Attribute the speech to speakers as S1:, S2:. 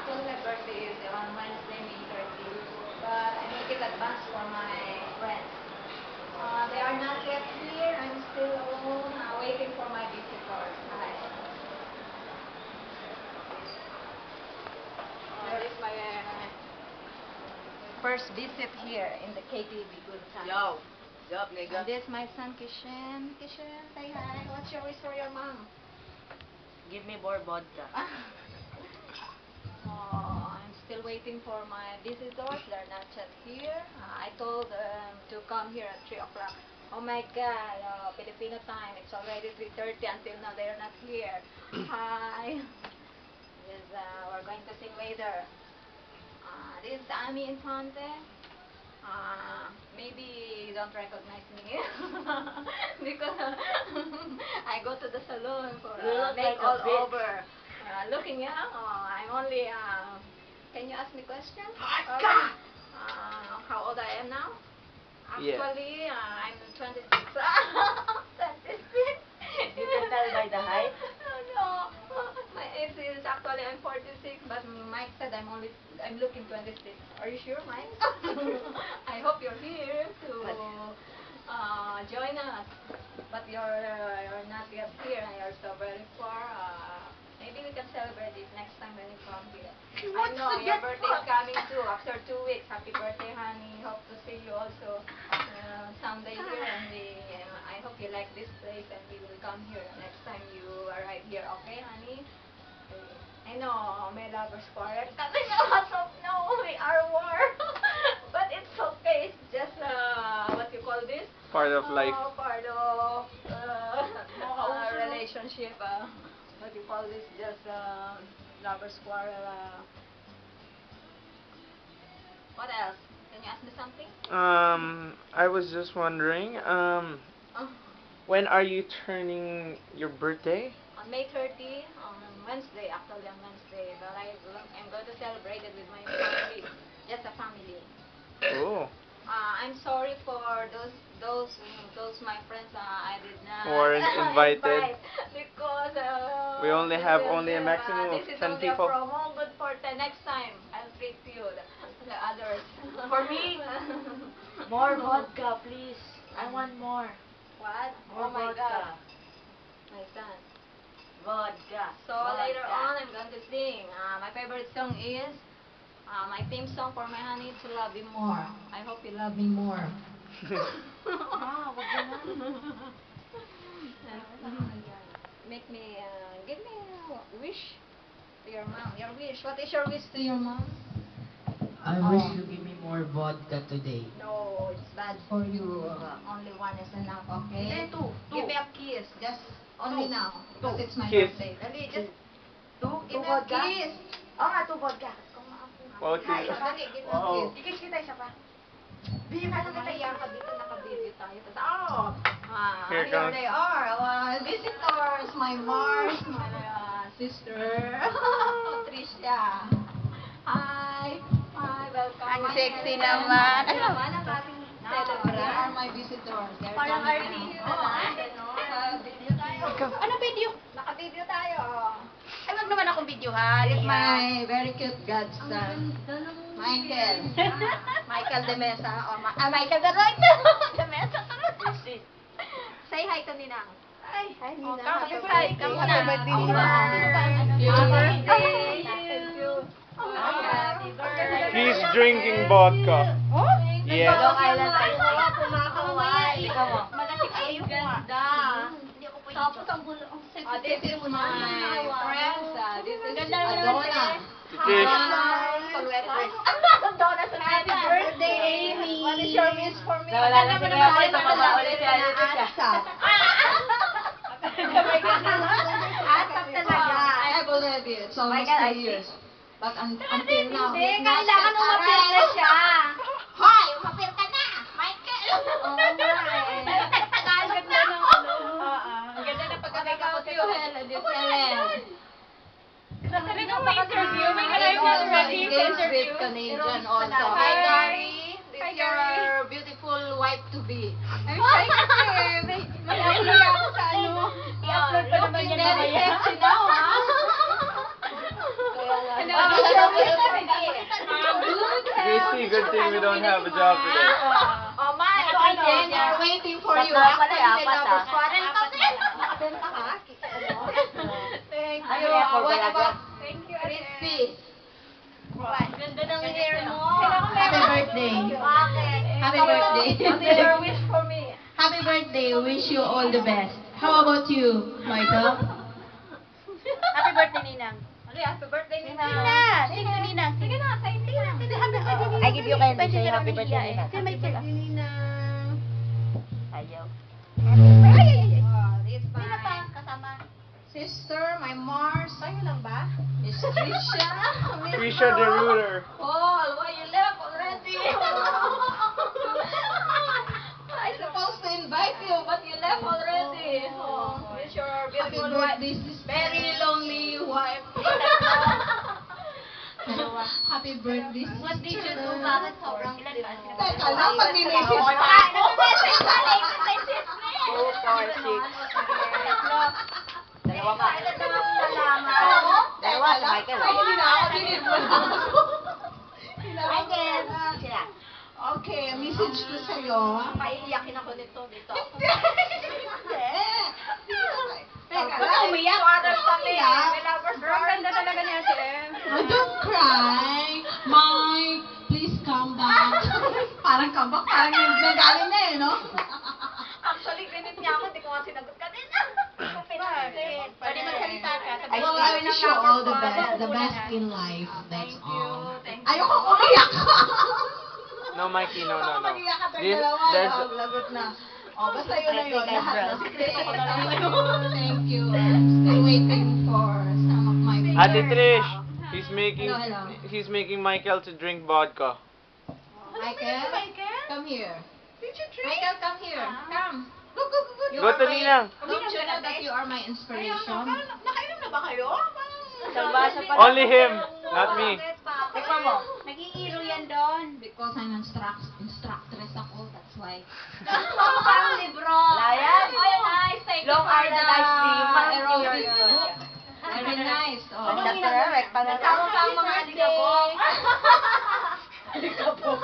S1: actually my birthday is on Wednesday, May 30. But I make it advance for my friends. They are not yet here. I'm still alone, waiting for my visitors. Hi. This is my first visit here in the KTV Good Time.
S2: Yo. Yup, nigga.
S1: And this is my son, Kishan. Kishan, say hi. What's your wish for your mom?
S2: Give me more vodka.
S1: I'm still waiting for my visitors. They're not yet here. I told them to come here at 3 o'clock. Oh my God, Filipino time. It's already 3:30 until now. They're not here. Hi. This, we're going to sing later. This is Ami Infante. Maybe you don't recognize me because I go to the salon for make all over. Looking young. I'm only. Can you ask me question? How old I am now? Actually, I'm 26. 26.
S2: You can tell by the height?
S1: No, my age is actually I'm 46, but Mike said I'm looking 26. Are you sure, Mike? I hope you're here to join us, but you're not yet here. You're so very far. Maybe we can celebrate it next time when you come here. I know your birthday is coming too. After 2 weeks, happy birthday, honey. Hope to see you also someday here, and I hope you like this place, and we will come here next time you arrive here. Okay, honey? I know, may lovers quarrel. No, we are war. But it's okay. It's just what you call this?
S3: Part of life.
S1: Part of relationship. What you call this? Just lovers quarrel. What else? Can you ask me something?
S3: I was just wondering, when are you turning your birthday?
S1: On May 30, on Wednesday, actually on Wednesday. But I'm going to celebrate it with my family. Just a family.
S3: Oh.
S1: I'm sorry for those my friends I did not
S3: Weren't invited.
S1: invite because
S3: We only have only a maximum of
S1: this is
S3: 10
S1: only
S3: people.
S1: a promo, but for the next time I'll treat you the others.
S2: For me? More vodka, please. I want more.
S1: What?
S2: More
S1: Oh my
S2: vodka.
S1: God, my son.
S2: Vodka.
S1: So later on I'm going to sing. My favorite song is my theme song for my honey, To Love You More. I hope you love me more.
S2: Wag ganun.
S1: Make me, give me a wish to your mom. Your wish. What is your wish to your mom?
S4: I wish you give me more vodka today.
S1: No, it's bad for you. Only one is enough, okay?
S2: Two.
S1: Give me a kiss. Just only now. Because it's my
S3: Kiss.
S1: birthday. Dali, just
S2: Two
S1: give me a
S2: vodka?
S1: kiss.
S2: Oo nga, two vodka.
S3: Wow,
S1: Dali, give me a kiss.
S2: Ikis kita isa pa.
S1: Mahiya ka dito, naka-video tayo.
S3: Here
S1: Here
S3: comes.
S1: they are, visitors, my Mars, my sister, Patricia. Hi, welcome.
S2: Ang sexy naman.
S1: Ang naman ang ating celebrant. They are my visitors. They're
S2: Parang
S1: coming
S2: artista
S1: now.
S2: na.
S1: Video tayo.
S2: Ano video?
S1: Naka-video tayo.
S2: Ay, wag naman akong videohan.
S1: This is my very cute godson. Michael. Michael de Mesa. Michael de Mesa. Say hi to Ninang. Hi, Ninang.
S2: Happy birthday.
S1: Happy
S2: Happy
S1: birthday,
S2: birthday.
S1: Ninang.
S2: Happy
S1: Happy birthday.
S3: He's drinking vodka. Yes.
S1: Long Island Ice Cream.
S2: Kumakaway. Ikaw mo.
S1: Ay, ganda.
S2: Tapos ang bulo, ang sexy.
S1: This is my friends. This is
S2: Ganda naman
S1: Adona.
S3: Tish.
S1: Solweta.
S2: Donna sa
S1: Happy birthday, Amy. What is your wish for me?
S2: Nawala na si Kuya Paul, tumama ulit si Ate Tisha.
S1: Asap talaga. I believe you. It's almost
S2: Michael,
S1: 2 years. But until now,
S2: Hindi,
S1: he's not
S2: kailangan
S1: yet
S2: umapir na
S1: arrived.
S2: siya.
S1: Hoy! Umapir ka na! Michael!
S2: Oo nga eh.
S1: Nagtagalog na ng ano.
S2: Ang ganda ng
S1: Pagkabay ka to Helen. This Helen.
S2: Talagang may interview. May
S1: He's
S2: kalayo
S1: also
S2: ready sa
S1: engaged with
S2: interview.
S1: Canadian also.
S2: Hi.
S1: Hi, Gary. This
S2: Hi,
S1: is your
S2: Gary.
S1: beautiful wife to be.
S2: I'm shy kasi. May upload ako sa ano. I-upload pa naman
S1: Looking
S2: yan
S1: very
S2: mamaya.
S1: sexy now, ha?
S2: Ano?
S1: Ano?
S3: good thing we don't have a job today.
S2: Oh, Mike.
S1: So, again, we're waiting for you.
S2: Tatlo pala,
S1: Actually,
S2: apat,
S1: lovers
S2: ah.
S1: quarrel kasi. Nakabenta ka? Thank
S2: Ano
S1: you.
S2: yan, for
S1: What
S2: Balaga?
S1: about Crispy? What? Ganda ng hair mo.
S4: Happy birthday.
S1: Bakit?
S4: Happy birthday.
S1: What is your wish for me?
S4: Happy birthday. Wish you all the best. How about you, Michael?
S2: Happy birthday, Ninang.
S1: Ano yan? Happy birthday, Nina.
S2: Sige na, Ninang.
S1: Sige na, say Nina.
S2: I give you candy. Say happy birthday, Ninang.
S1: Say my birthday, Nina.
S2: Ayaw.
S1: This my
S2: kasama.
S1: sister, my Mars. Tayo lang ba? Miss Trisha. Miss
S3: Trisha the
S1: Ro.
S3: Ruler.
S1: Paul, why you left already? I supposed to invite you, but you left already. Oh, it's your beautiful wife. Very lonely wife.
S2: Dalawa.
S4: Happy birthday.
S1: What did you do? Bakit sobrang
S2: Ilan ba?
S1: Teka lang, pag nilisip
S2: Oo,
S1: ka. Nag-message ka lang. Nag-message ka.
S2: 2, 4, 6. Dalawa pa.
S1: Excited na akong malaman.
S2: Dalawa si Michael.
S1: Ay, hindi na ako. Dinid mo na ako.
S2: Michael. Sila.
S1: Okay, message ko sa'yo. Maiiyakin ako nito. Dito. Teka lang, umiyak. Quarrel kami. May lovers quarrel. Ang ganda talaga niya, Jem.
S4: Oh, don't cry. Mike, please come back.
S1: Parang comeback, parang nagaling na eh, no? Actually, ganit niya ako, hindi ko nga sinagot kanina. Kung pinasit. Pwede magsalita ka.
S2: Ay,
S4: Well, I wish you all the best in life. That's
S1: Thank you.
S4: all.
S1: Thank you.
S4: Ayoko umiyak.
S3: No, Mikey, no, no, no.
S1: Mag-iyak ka tayo
S3: This,
S1: dalawa.
S3: there's,
S1: Lagot na. O, basta yun na yun. Lahat na
S4: Thank you. I'm still waiting for some of my
S3: Ate Trish, he's making,
S4: Hello, hello.
S3: he's making Michael to drink vodka.
S4: Michael, come here.
S1: Did you drink?
S4: Michael, come here. Come.
S1: Go, go, go, go.
S4: You
S3: Go
S4: are
S3: to
S4: my-
S3: Ninang.
S4: Don't you know that you are my inspiration?
S1: Nakainom na ba kayo?
S2: Salbasa pa.
S3: Only him, not me.
S2: Tikman mo.
S1: Nag-iiro yan doon.
S4: Because I'm instructress ako, that's why.
S1: Parang libro.
S2: Layan.
S1: Ay, nice. Thank you
S2: Long
S1: for
S2: Island
S1: the
S2: Ice Cream.
S4: aerobic
S2: Yeah.
S4: book. Very nice.
S2: Ang
S4: Oh.
S2: Dr. Eric,
S1: Nagkaroon pa ang mga alikabok.
S2: Alikabok.